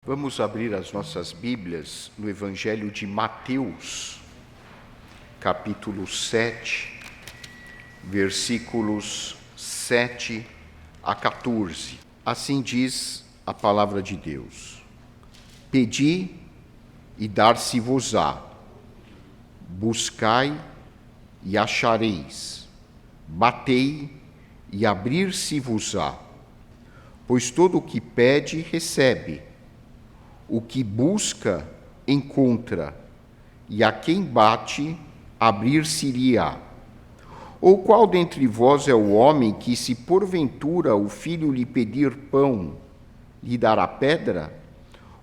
Vamos abrir as nossas Bíblias no Evangelho de Mateus, capítulo 7, versículos 7 a 14. Assim diz a palavra de Deus: Pedi e dar-se-vos-á, buscai e achareis, batei e abrir-se-vos-á, pois todo o que pede, recebe. O que busca, encontra, e a quem bate, abrir-se-lhe-á. Ou qual dentre vós é o homem que, se porventura o filho lhe pedir pão, lhe dará pedra?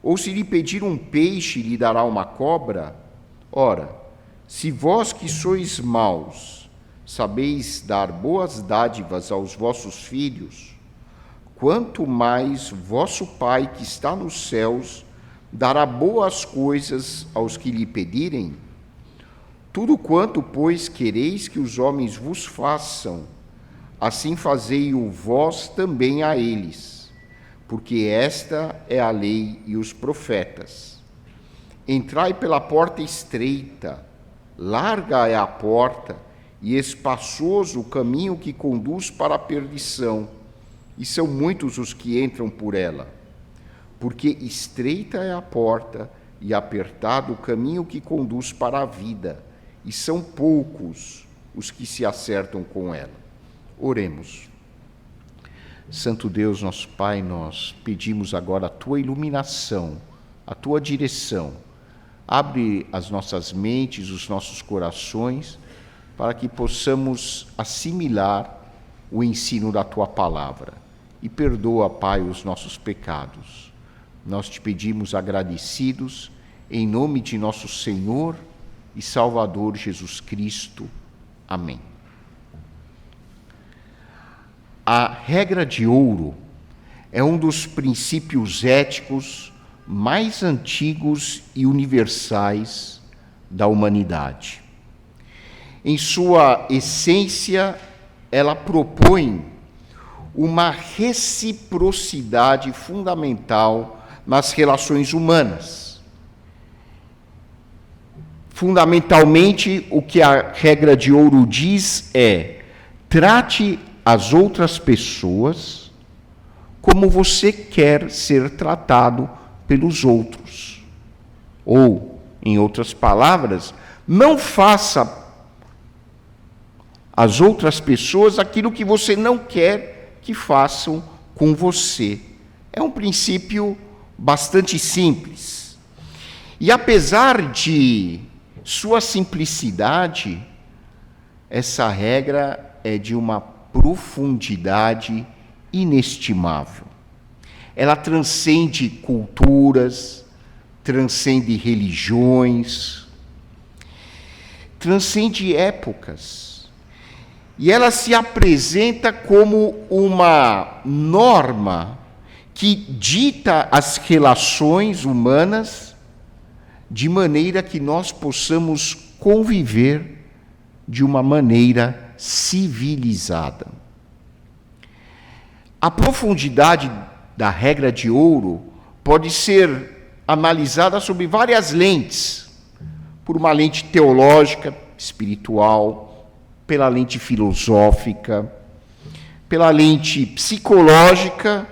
Ou se lhe pedir um peixe, lhe dará uma cobra? Ora, se vós que sois maus, sabeis dar boas dádivas aos vossos filhos, quanto mais vosso Pai que está nos céus dará boas coisas aos que lhe pedirem? Tudo quanto, pois, quereis que os homens vos façam, assim fazei-o vós também a eles, porque esta é a lei e os profetas. Entrai pela porta estreita, larga é a porta e espaçoso o caminho que conduz para a perdição, e são muitos os que entram por ela. Porque estreita é a porta e apertado o caminho que conduz para a vida, e são poucos os que se acertam com ela. Oremos. Santo Deus, nosso Pai, nós pedimos agora a Tua iluminação, a Tua direção. Abre as nossas mentes, os nossos corações, para que possamos assimilar o ensino da Tua palavra. E perdoa, Pai, os nossos pecados. Nós te pedimos agradecidos, em nome de nosso Senhor e Salvador Jesus Cristo. Amém. A regra de ouro é um dos princípios éticos mais antigos e universais da humanidade. Em sua essência, ela propõe uma reciprocidade fundamental nas relações humanas. Fundamentalmente, o que a regra de ouro diz é: trate as outras pessoas como você quer ser tratado pelos outros. Ou, em outras palavras, não faça às outras pessoas aquilo que você não quer que façam com você. É um princípio bastante simples. E apesar de sua simplicidade, essa regra é de uma profundidade inestimável. Ela transcende culturas, transcende religiões, transcende épocas. E ela se apresenta como uma norma que dita as relações humanas de maneira que nós possamos conviver de uma maneira civilizada. A profundidade da regra de ouro pode ser analisada sob várias lentes, por uma lente teológica, espiritual, pela lente filosófica, pela lente psicológica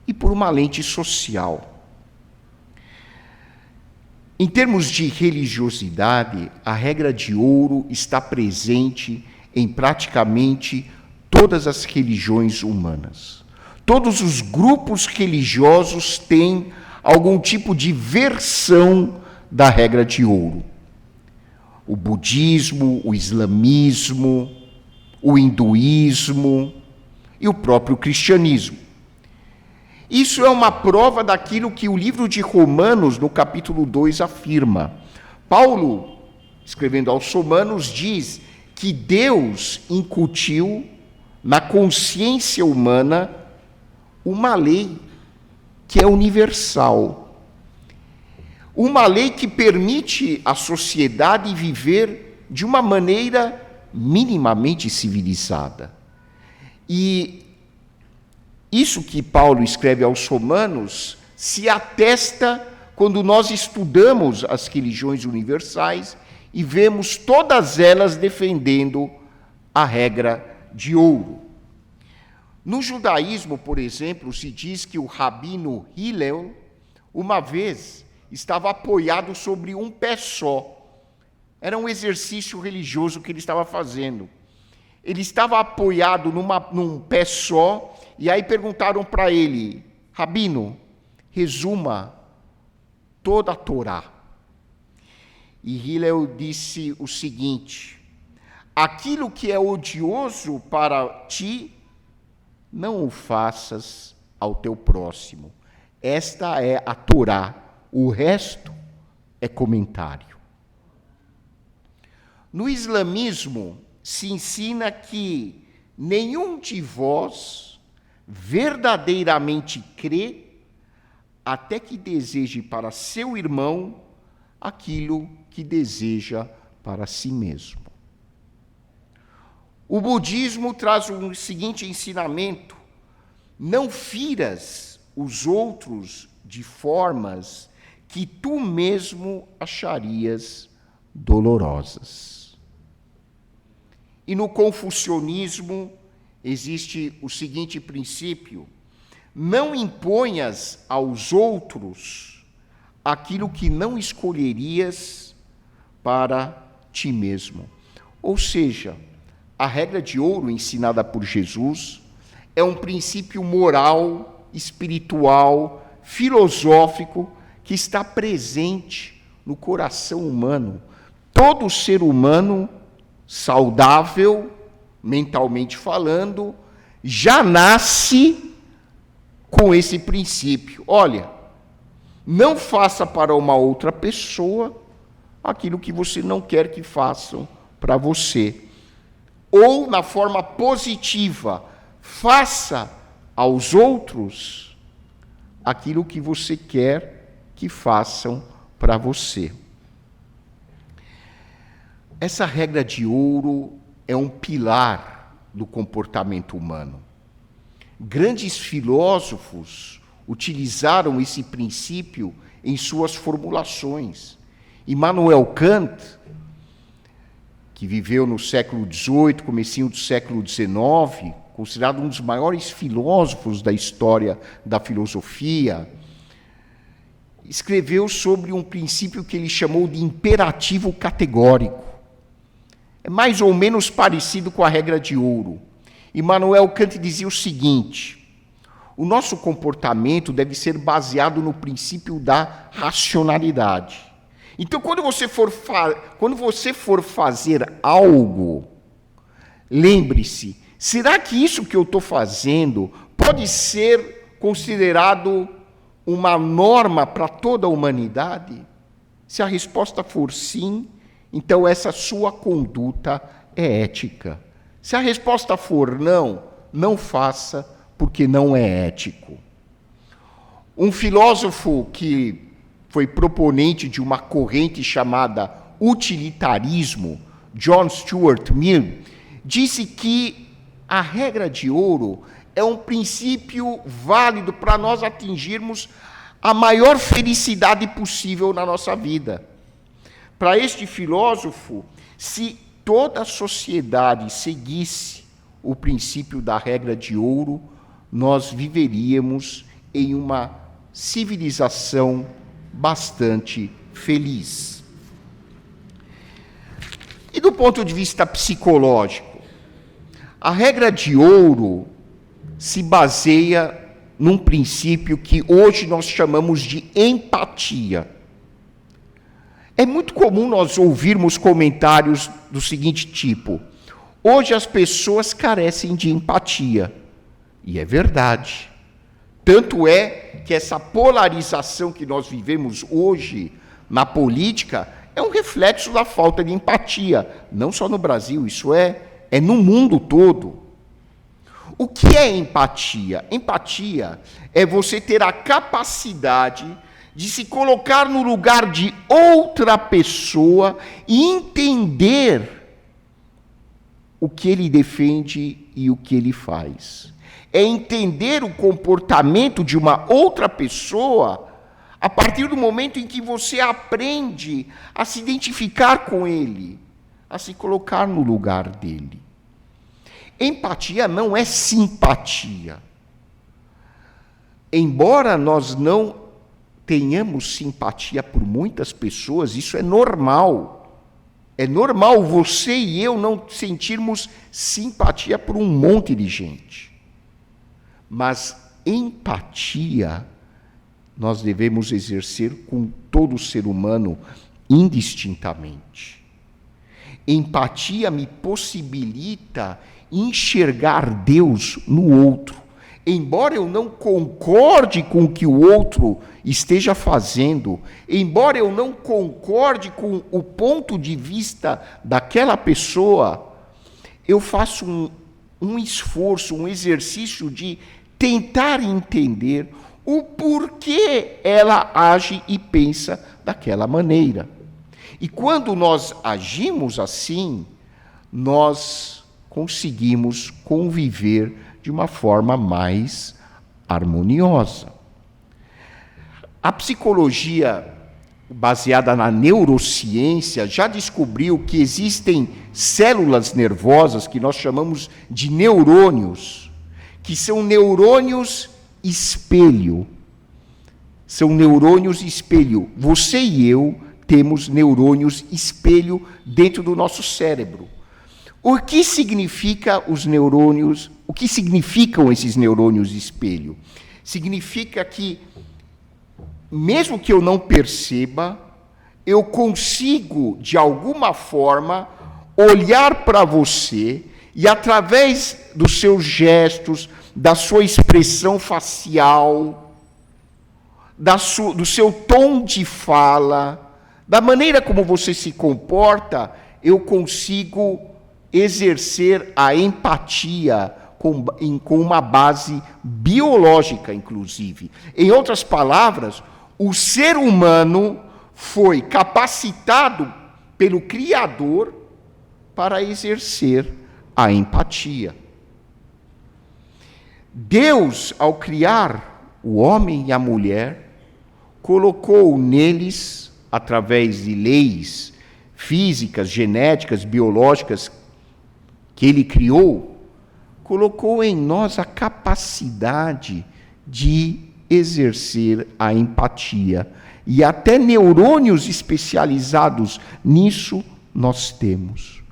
e por uma lente social. Em termos de religiosidade, a regra de ouro está presente em praticamente todas as religiões humanas. Todos os grupos religiosos têm algum tipo de versão da regra de ouro. O budismo, o islamismo, o hinduísmo e o próprio cristianismo. Isso é uma prova daquilo que o livro de Romanos, no capítulo 2, afirma. Paulo, escrevendo aos Romanos, diz que Deus incutiu na consciência humana uma lei que é universal. Uma lei que permite à sociedade viver de uma maneira minimamente civilizada. E isso que Paulo escreve aos Romanos se atesta quando nós estudamos as religiões universais e vemos todas elas defendendo a regra de ouro. No judaísmo, por exemplo, se diz que o rabino Hillel, uma vez, estava apoiado sobre um pé só. Era um exercício religioso que ele estava fazendo. Ele estava apoiado num pé só, e aí perguntaram para ele: Rabino, resuma toda a Torá. E Hillel disse o seguinte: aquilo que é odioso para ti, não o faças ao teu próximo. Esta é a Torá, o resto é comentário. No islamismo, se ensina que nenhum de vós verdadeiramente crê até que deseje para seu irmão aquilo que deseja para si mesmo. O budismo traz o seguinte ensinamento: não firas os outros de formas que tu mesmo acharias dolorosas. E no confucionismo existe o seguinte princípio: não imponhas aos outros aquilo que não escolherias para ti mesmo. Ou seja, a regra de ouro ensinada por Jesus é um princípio moral, espiritual, filosófico, que está presente no coração humano. Todo ser humano saudável, mentalmente falando, já nasce com esse princípio. Olha, não faça para uma outra pessoa aquilo que você não quer que façam para você. Ou, na forma positiva, faça aos outros aquilo que você quer que façam para você. Essa regra de ouro é um pilar do comportamento humano. Grandes filósofos utilizaram esse princípio em suas formulações. Immanuel Kant, que viveu no século XVIII, comecinho do século XIX, considerado um dos maiores filósofos da história da filosofia, escreveu sobre um princípio que ele chamou de imperativo categórico. É mais ou menos parecido com a regra de ouro. Immanuel Kant dizia o seguinte: o nosso comportamento deve ser baseado no princípio da racionalidade. Então, quando você for fazer algo, lembre-se, será que isso que eu estou fazendo pode ser considerado uma norma para toda a humanidade? Se a resposta for sim, então essa sua conduta é ética. Se a resposta for não, não faça, porque não é ético. Um filósofo que foi proponente de uma corrente chamada utilitarismo, John Stuart Mill, disse que a regra de ouro é um princípio válido para nós atingirmos a maior felicidade possível na nossa vida. Para este filósofo, se toda a sociedade seguisse o princípio da regra de ouro, nós viveríamos em uma civilização bastante feliz. E do ponto de vista psicológico, a regra de ouro se baseia num princípio que hoje nós chamamos de empatia. É muito comum nós ouvirmos comentários do seguinte tipo: hoje as pessoas carecem de empatia. E é verdade. Tanto é que essa polarização que nós vivemos hoje na política é um reflexo da falta de empatia. Não só no Brasil, isso é no mundo todo. O que é empatia? Empatia é você ter a capacidade de se colocar no lugar de outra pessoa e entender o que ele defende e o que ele faz. é entender o comportamento de uma outra pessoa a partir do momento em que você aprende a se identificar com ele, a se colocar no lugar dele. Empatia não é simpatia. Embora nós não tenhamos simpatia por muitas pessoas, isso é normal. É normal você e eu não sentirmos simpatia por um monte de gente. Mas empatia nós devemos exercer com todo ser humano indistintamente. Empatia me possibilita enxergar Deus no outro. Embora eu não concorde com o que o outro esteja fazendo, embora eu não concorde com o ponto de vista daquela pessoa, eu faço um esforço, um exercício de tentar entender o porquê ela age e pensa daquela maneira. E quando nós agimos assim, nós conseguimos conviver de uma forma mais harmoniosa. A psicologia baseada na neurociência já descobriu que existem células nervosas que nós chamamos de neurônios, que são neurônios espelho. São neurônios espelho. Você e eu temos neurônios espelho dentro do nosso cérebro. O que significa os neurônios? O que significam esses neurônios espelho? Significa que, mesmo que eu não perceba, eu consigo, de alguma forma, olhar para você e, através dos seus gestos, da sua expressão facial, do seu tom de fala, da maneira como você se comporta, eu consigo exercer a empatia com uma base biológica, inclusive. Em outras palavras, o ser humano foi capacitado pelo Criador para exercer a empatia. Deus, ao criar o homem e a mulher, colocou neles, através de leis físicas, genéticas, biológicas, que Ele criou, colocou em nós a capacidade de exercer a empatia. E até neurônios especializados nisso nós temos.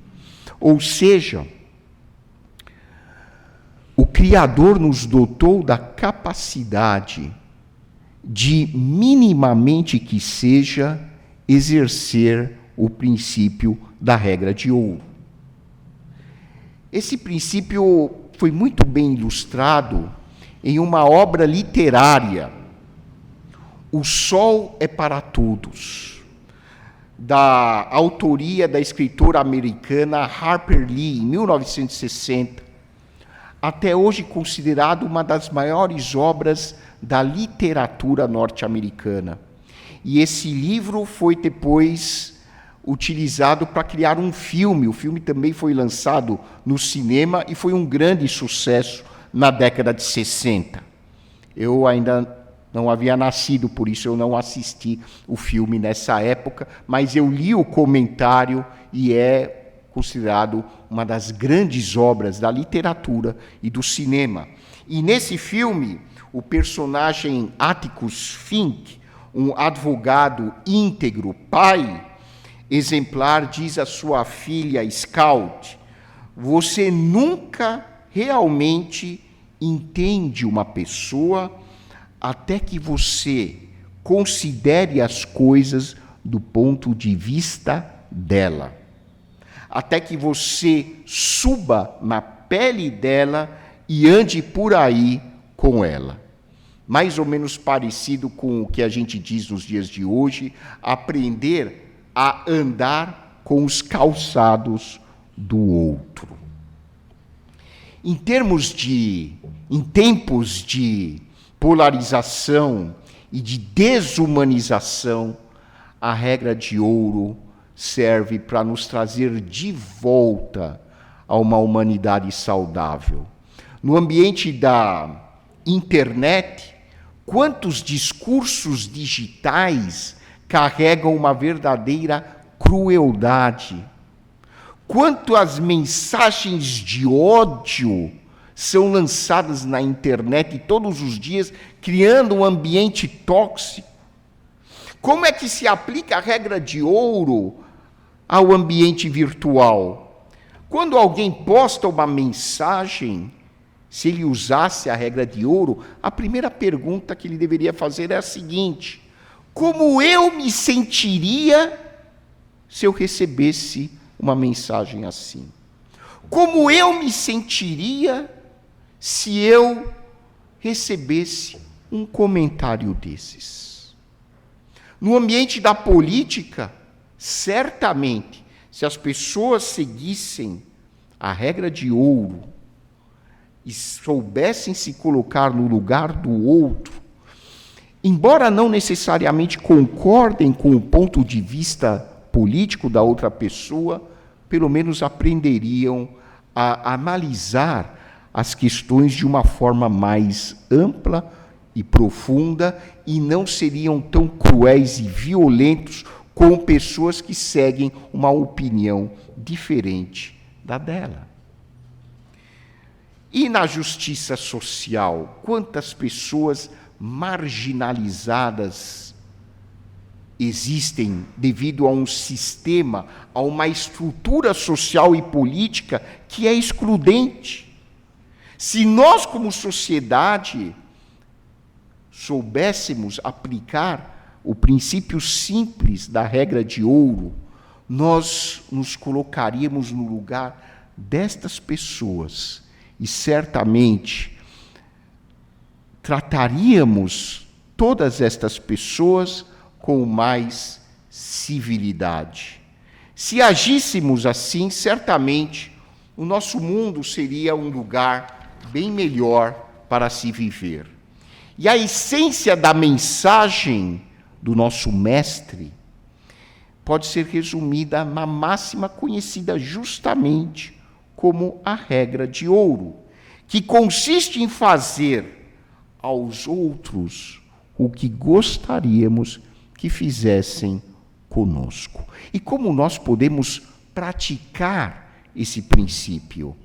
Ou seja, o Criador nos dotou da capacidade de, minimamente que seja, exercer o princípio da regra de ouro. Esse princípio foi muito bem ilustrado em uma obra literária, O Sol é para Todos, da autoria da escritora americana Harper Lee, em 1960, até hoje considerado uma das maiores obras da literatura norte-americana. E esse livro foi depois utilizado para criar um filme. O filme também foi lançado no cinema e foi um grande sucesso na década de 60. Eu ainda não havia nascido, por isso eu não assisti o filme nessa época, mas eu li o comentário e é considerado uma das grandes obras da literatura e do cinema. E nesse filme, o personagem Atticus Finch, um advogado íntegro, pai exemplar, diz à sua filha Scout: você nunca realmente entende uma pessoa até que você considere as coisas do ponto de vista dela. Até que você suba na pele dela e ande por aí com ela. Mais ou menos parecido com o que a gente diz nos dias de hoje, aprender a andar com os calçados do outro. Em tempos de polarização e de desumanização, a regra de ouro serve para nos trazer de volta a uma humanidade saudável. no ambiente da internet, quantos discursos digitais carregam uma verdadeira crueldade? Quantas mensagens de ódio são lançadas na internet todos os dias, criando um ambiente tóxico? Como é que se aplica a regra de ouro ao ambiente virtual? Quando alguém posta uma mensagem, se ele usasse a regra de ouro, a primeira pergunta que ele deveria fazer é a seguinte: como eu me sentiria se eu recebesse uma mensagem assim? Como eu me sentiria se eu recebesse um comentário desses? No ambiente da política, certamente, se as pessoas seguissem a regra de ouro e soubessem se colocar no lugar do outro, embora não necessariamente concordem com o ponto de vista político da outra pessoa, pelo menos aprenderiam a analisar as questões de uma forma mais ampla e profunda e não seriam tão cruéis e violentos com pessoas que seguem uma opinião diferente da dela. E na justiça social, quantas pessoas marginalizadas existem devido a um sistema, a uma estrutura social e política que é excludente? Se nós, como sociedade, soubéssemos aplicar o princípio simples da regra de ouro, nós nos colocaríamos no lugar destas pessoas e certamente trataríamos todas estas pessoas com mais civilidade. Se agíssemos assim, certamente o nosso mundo seria um lugar bem melhor para se viver. E a essência da mensagem do nosso mestre pode ser resumida na máxima conhecida justamente como a regra de ouro, que consiste em fazer aos outros o que gostaríamos que fizessem conosco. E como nós podemos praticar esse princípio?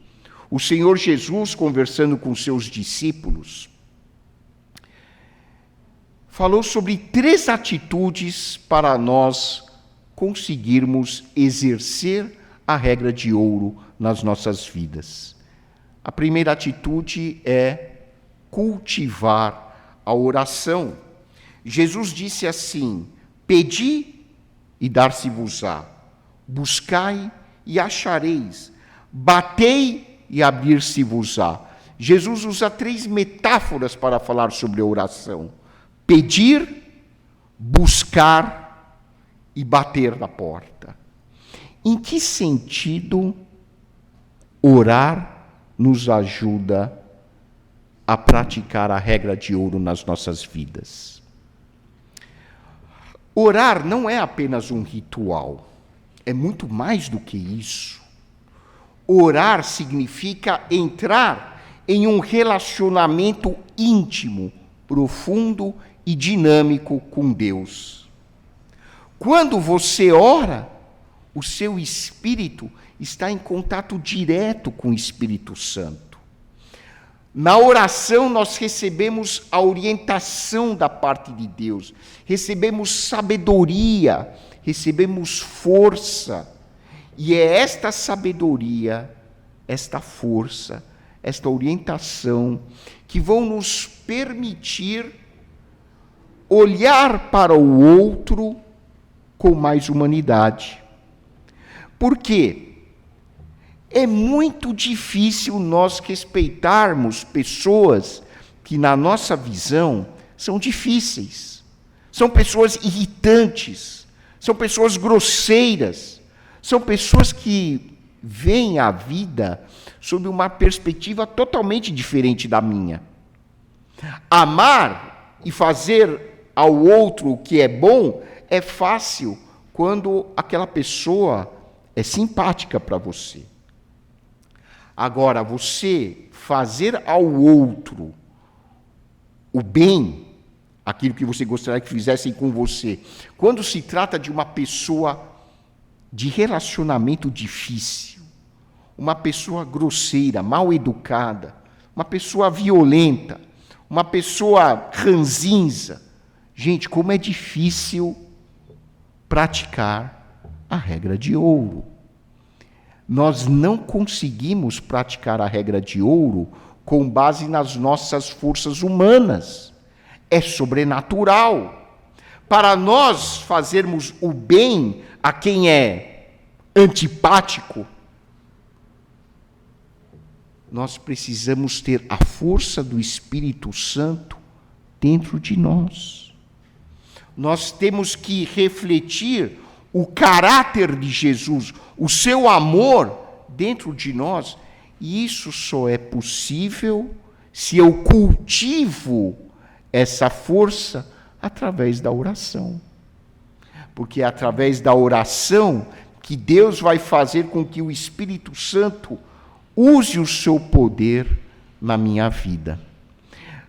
O Senhor Jesus, conversando com seus discípulos, falou sobre 3 atitudes para nós conseguirmos exercer a regra de ouro nas nossas vidas. A primeira atitude é cultivar a oração. Jesus disse assim: pedi e dar-se-vos-á, buscai e achareis, batei e abrir-se-vos-á. Jesus usa 3 metáforas para falar sobre a oração: pedir, buscar e bater na porta. Em que sentido orar nos ajuda a praticar a regra de ouro nas nossas vidas? Orar não é apenas um ritual, é muito mais do que isso. Orar significa entrar em um relacionamento íntimo, profundo e dinâmico com Deus. Quando você ora, o seu espírito está em contato direto com o Espírito Santo. Na oração, nós recebemos a orientação da parte de Deus, recebemos sabedoria, recebemos força. E é esta sabedoria, esta força, esta orientação que vão nos permitir olhar para o outro com mais humanidade. Por quê? É muito difícil nós respeitarmos pessoas que, na nossa visão, são difíceis. São pessoas irritantes, são pessoas grosseiras, são pessoas que veem a vida sob uma perspectiva totalmente diferente da minha. Amar e fazer ao outro o que é bom é fácil quando aquela pessoa é simpática para você. Agora, você fazer ao outro o bem, aquilo que você gostaria que fizessem com você, quando se trata de uma pessoa de relacionamento difícil, uma pessoa grosseira, mal educada, uma pessoa violenta, uma pessoa ranzinza, gente, como é difícil praticar a regra de ouro. Nós não conseguimos praticar a regra de ouro com base nas nossas forças humanas. É sobrenatural. Para nós fazermos o bem a quem é antipático, nós precisamos ter a força do Espírito Santo dentro de nós. Nós temos que refletir o caráter de Jesus, o seu amor dentro de nós, e isso só é possível se eu cultivo essa força através da oração. Porque é através da oração que Deus vai fazer com que o Espírito Santo use o seu poder na minha vida.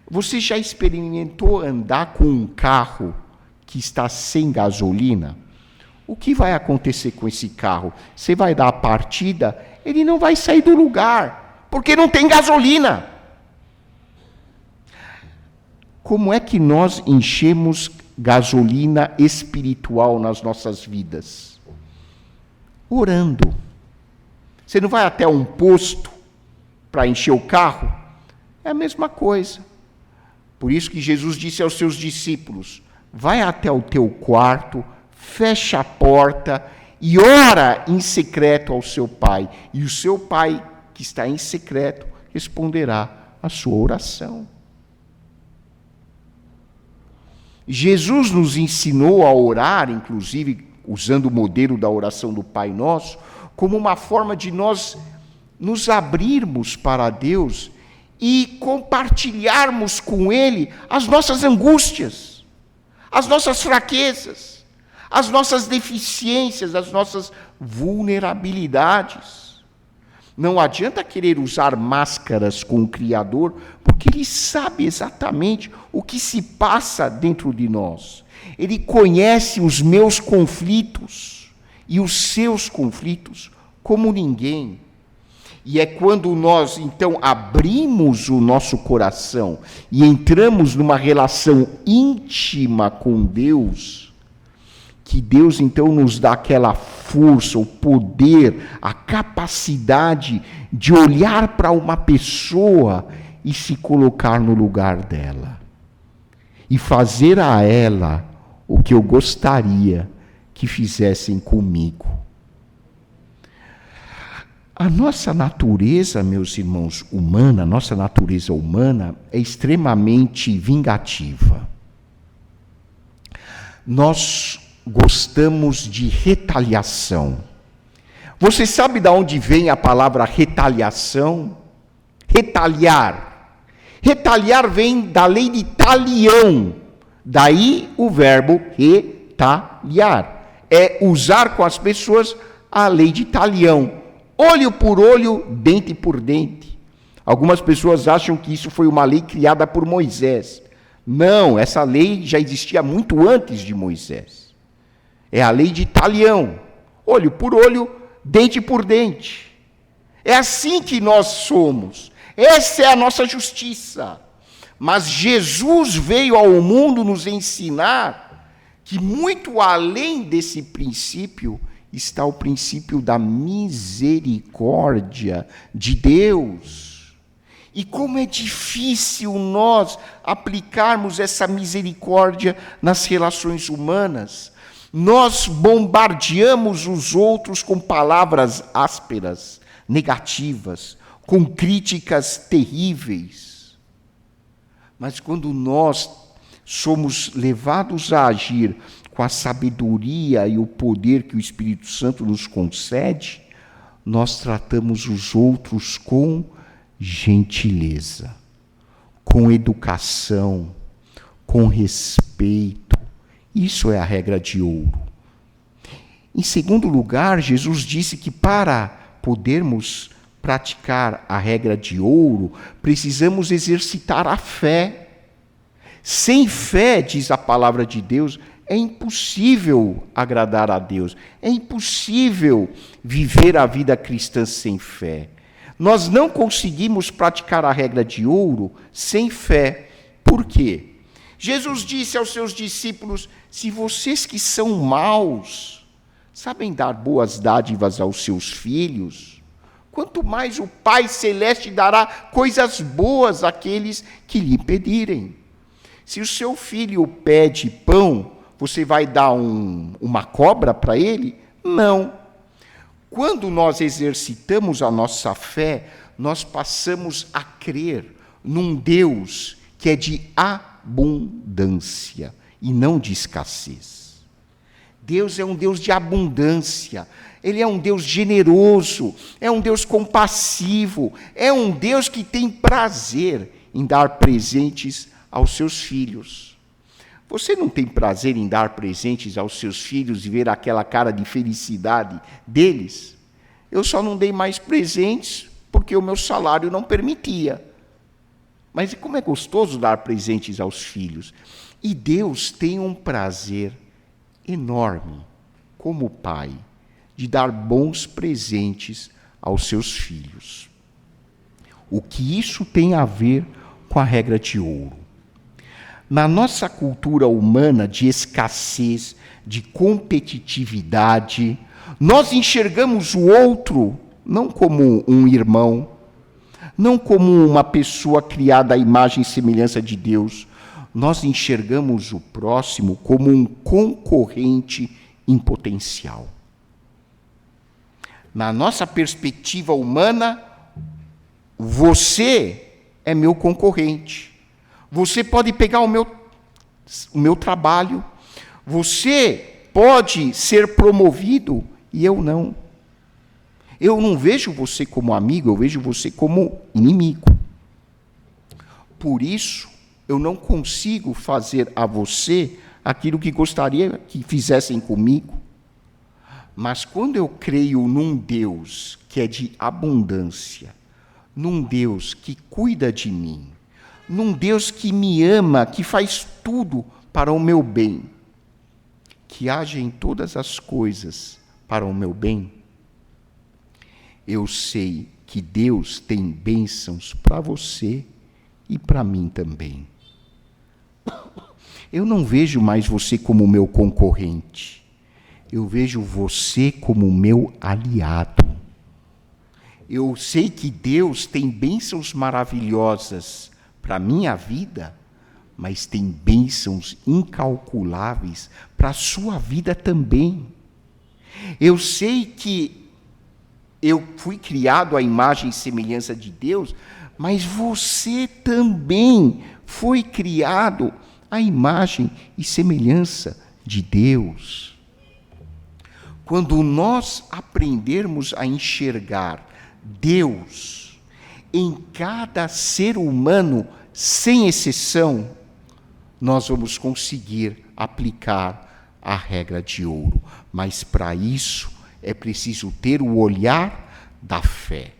Você já experimentou andar com um carro que está sem gasolina? O que vai acontecer com esse carro? Você vai dar a partida, ele não vai sair do lugar, porque não tem gasolina. Como é que nós enchemos gasolina espiritual nas nossas vidas? Orando. Você não vai até um posto para encher o carro? É a mesma coisa. Por isso que Jesus disse aos seus discípulos: vai até o teu quarto, fecha a porta e ora em secreto ao seu Pai. E o seu Pai, que está em secreto, responderá a sua oração. Jesus nos ensinou a orar, inclusive usando o modelo da oração do Pai Nosso, como uma forma de nós nos abrirmos para Deus e compartilharmos com Ele as nossas angústias, as nossas fraquezas, as nossas deficiências, as nossas vulnerabilidades. Não adianta querer usar máscaras com o Criador, porque Ele sabe exatamente o que se passa dentro de nós. Ele conhece os meus conflitos e os seus conflitos como ninguém. E é quando nós, então, abrimos o nosso coração e entramos numa relação íntima com Deus, que Deus, então, nos dá aquela força, o poder, a capacidade de olhar para uma pessoa e se colocar no lugar dela. E fazer a ela o que eu gostaria que fizessem comigo. A nossa natureza, meus irmãos, humana, a nossa natureza humana é extremamente vingativa. Nós gostamos de retaliação. Você sabe de onde vem a palavra retaliação? Retaliar. Retaliar vem da lei de Talião. Daí o verbo retaliar. É usar com as pessoas a lei de Talião. Olho por olho, dente por dente. Algumas pessoas acham que isso foi uma lei criada por Moisés. Não, essa lei já existia muito antes de Moisés. É a lei de Talião. Olho por olho, dente por dente. É assim que nós somos. Essa é a nossa justiça. Mas Jesus veio ao mundo nos ensinar que muito além desse princípio está o princípio da misericórdia de Deus. E como é difícil nós aplicarmos essa misericórdia nas relações humanas. Nós bombardeamos os outros com palavras ásperas, negativas, com críticas terríveis. Mas quando nós somos levados a agir com a sabedoria e o poder que o Espírito Santo nos concede, nós tratamos os outros com gentileza, com educação, com respeito. Isso é a regra de ouro. Em segundo lugar, Jesus disse que para podermos praticar a regra de ouro, precisamos exercitar a fé. Sem fé, diz a palavra de Deus, é impossível agradar a Deus. É impossível viver a vida cristã sem fé. Nós não conseguimos praticar a regra de ouro sem fé. Por quê? Jesus disse aos seus discípulos: se vocês que são maus sabem dar boas dádivas aos seus filhos, quanto mais o Pai Celeste dará coisas boas àqueles que lhe pedirem. Se o seu filho pede pão, você vai dar uma cobra para ele? Não. Quando nós exercitamos a nossa fé, nós passamos a crer num Deus que é de abundância e não de escassez. Deus é um Deus de abundância. Ele é um Deus generoso, é um Deus compassivo, é um Deus que tem prazer em dar presentes aos seus filhos. Você não tem prazer em dar presentes aos seus filhos e ver aquela cara de felicidade deles? Eu só não dei mais presentes porque o meu salário não permitia. Mas como é gostoso dar presentes aos filhos. E Deus tem um prazer enorme, como pai, de dar bons presentes aos seus filhos. O que isso tem a ver com a regra de ouro? Na nossa cultura humana de escassez, de competitividade, nós enxergamos o outro não como um irmão, não como uma pessoa criada à imagem e semelhança de Deus. Nós enxergamos o próximo como um concorrente em potencial. Na nossa perspectiva humana, você é meu concorrente. Você pode pegar o meu trabalho, você pode ser promovido e eu não. Eu não vejo você como amigo, eu vejo você como inimigo. Por isso, eu não consigo fazer a você aquilo que gostaria que fizessem comigo. Mas quando eu creio num Deus que é de abundância, num Deus que cuida de mim, num Deus que me ama, que faz tudo para o meu bem, que age em todas as coisas para o meu bem, eu sei que Deus tem bênçãos para você e para mim também. Eu não vejo mais você como meu concorrente. Eu vejo você como meu aliado. Eu sei que Deus tem bênçãos maravilhosas para a minha vida, mas tem bênçãos incalculáveis para a sua vida também. Eu sei que eu fui criado à imagem e semelhança de Deus, mas você também foi criado à imagem e semelhança de Deus. Quando nós aprendermos a enxergar Deus em cada ser humano, sem exceção, nós vamos conseguir aplicar a regra de ouro. Mas para isso é preciso ter o olhar da fé.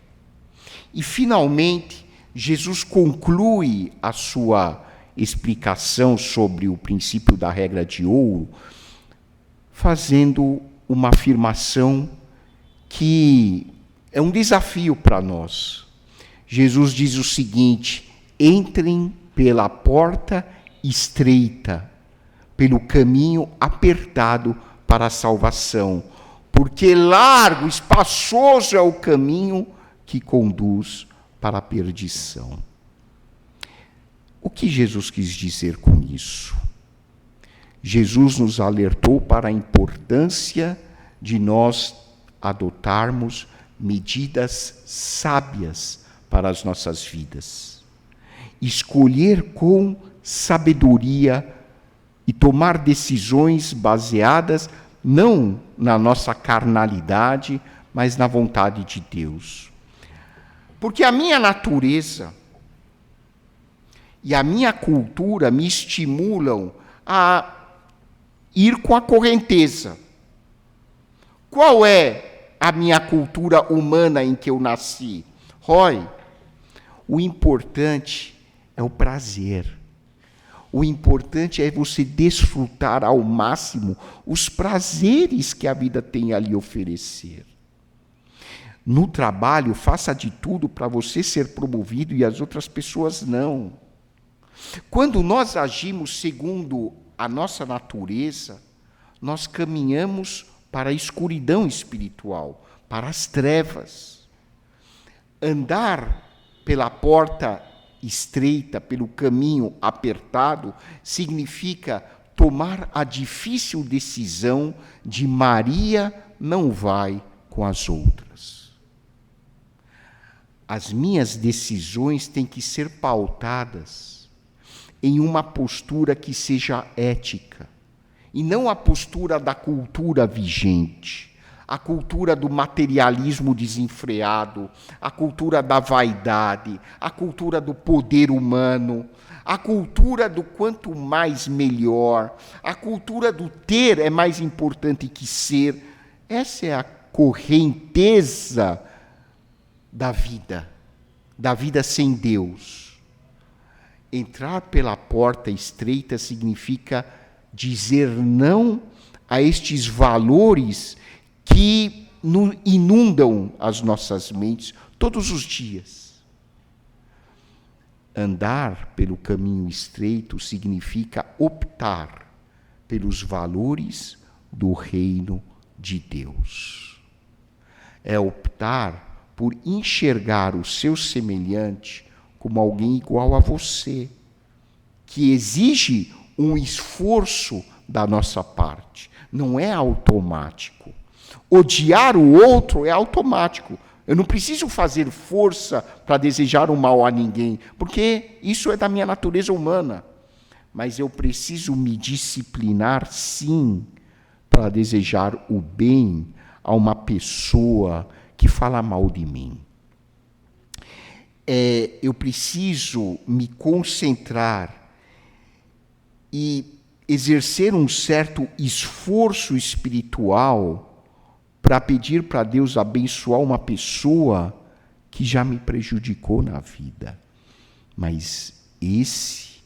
E finalmente, Jesus conclui a sua explicação sobre o princípio da regra de ouro, fazendo uma afirmação que é um desafio para nós. Jesus diz o seguinte: entrem pela porta estreita, pelo caminho apertado para a salvação, porque largo, espaçoso é o caminho que conduz para a perdição. O que Jesus quis dizer com isso? Jesus nos alertou para a importância de nós adotarmos medidas sábias para as nossas vidas. Escolher com sabedoria e tomar decisões baseadas não na nossa carnalidade, mas na vontade de Deus. Porque a minha natureza e a minha cultura me estimulam a ir com a correnteza. Qual é a minha cultura humana em que eu nasci? Roy, o importante é o prazer. O importante é você desfrutar ao máximo os prazeres que a vida tem a lhe oferecer. No trabalho, faça de tudo para você ser promovido e as outras pessoas não. Quando nós agimos segundo a nossa natureza, nós caminhamos para a escuridão espiritual, para as trevas. Andar pela porta estreita, pelo caminho apertado, significa tomar a difícil decisão de Maria não vai com as outras. As minhas decisões têm que ser pautadas em uma postura que seja ética, e não a postura da cultura vigente, a cultura do materialismo desenfreado, a cultura da vaidade, a cultura do poder humano, a cultura do quanto mais melhor, a cultura do ter é mais importante que ser. Essa é a correnteza da vida sem Deus. Entrar pela porta estreita significa dizer não a estes valores que inundam as nossas mentes todos os dias. Andar pelo caminho estreito significa optar pelos valores do reino de Deus. É optar por enxergar o seu semelhante como alguém igual a você, que exige um esforço da nossa parte, não é automático. Odiar o outro é automático. Eu não preciso fazer força para desejar o mal a ninguém, porque isso é da minha natureza humana. Mas eu preciso me disciplinar, sim, para desejar o bem a uma pessoa que fala mal de mim. Eu preciso me concentrar e exercer um certo esforço espiritual para pedir para Deus abençoar uma pessoa que já me prejudicou na vida. Mas esse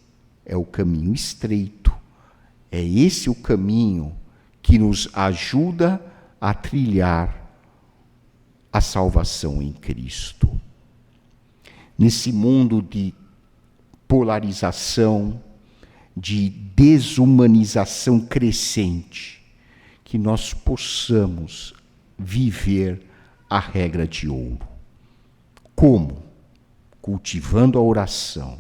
é o caminho estreito. É esse o caminho que nos ajuda a trilhar a salvação em Cristo. Nesse mundo de polarização, de desumanização crescente, que nós possamos viver a regra de ouro. Como? Cultivando a oração,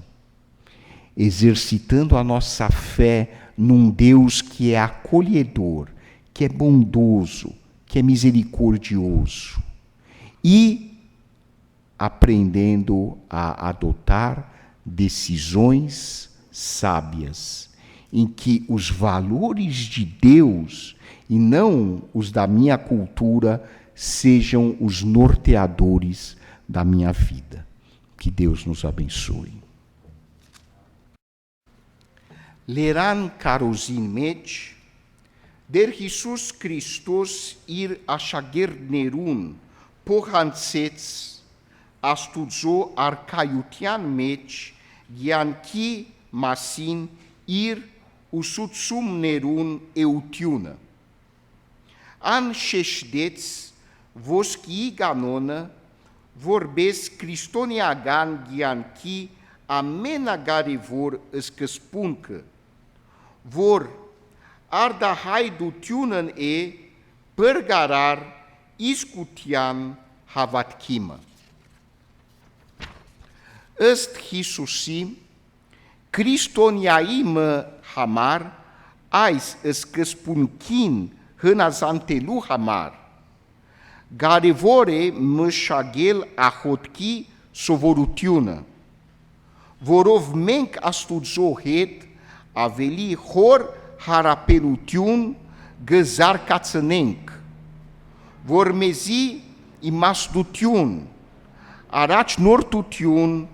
exercitando a nossa fé num Deus que é acolhedor, que é bondoso, que é misericordioso, e aprendendo a adotar decisões sábias, em que os valores de Deus e não os da minha cultura sejam os norteadores da minha vida. Que Deus nos abençoe. Leran carosin meci, der Jesus Christos ir aşagirnerun pohansets astudzo arcaiutian meci gianki masin ir usutsum nerun eutiuna. An șeșdeți voschi ganona vorbesc cristoniagan gianchi amenagare vor escăspuncă. Vor arda haidu tiunan părgarar iscutian havatkima. Est Hisusim cristoniaimă hamar ais escăspunchin hânazantelu hamar. Garevore mășagel ahotki sovorutiună. Vorov menc astudzo het aveli hor harapelutiun găzar cațănenc. Vormezi imasdutiun, araci nortutiun,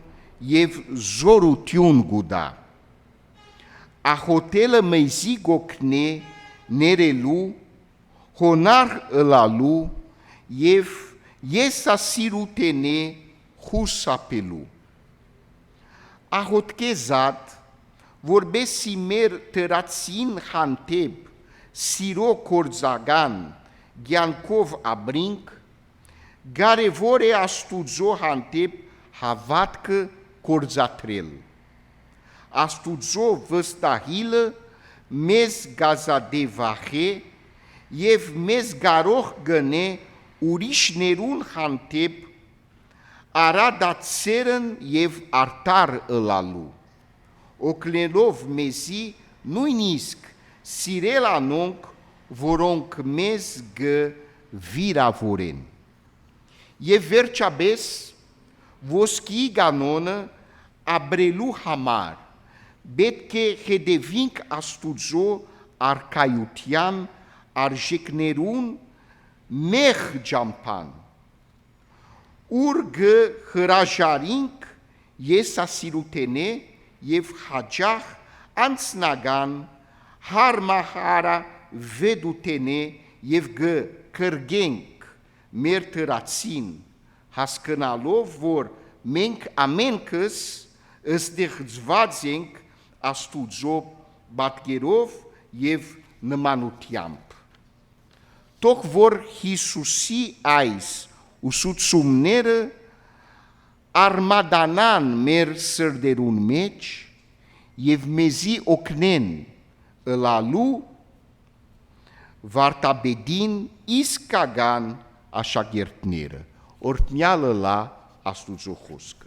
ev zorutiun guda. Ahotelă mezi gocne nerelu, honar ălalu, ev iesa sirutene husa pelu. Ahotkezad, vorbesi mer tărațin hanteb, siro corzagan, Giancov abrinc, garevore astudzo hanteb, havatcă corzatrel. Astudzo văstahilă, mez gazadevahe, ev mez garoh găne, uriș nerun hanteb, aradat seren ev artar ălalu. Oclenov mezi nu-i nisc, sirela nonc, voronc mez gă vira voren. E verceabes, voschi ganonă, abrelu hamar, betche hedevinc astudzo arcaiutian, arjecnerun, meh jampan. Urgă hărajarinc, iesa sirutene, ev hajah, ansnagan, harmahara, vedutene, ev gă cărgenc, mertărațin, hascănalov vor menc amencăs, îzdehzvazenc, astudzo batgerov, ev nămanutiamp. Toc vor hisusi ais, usut sumneră, armadanan mer sărderun meci, ev mezi ocnen, ălalu, varta bedin, iscagan, așa ghertneră. Ortneală la astuzo hoscă.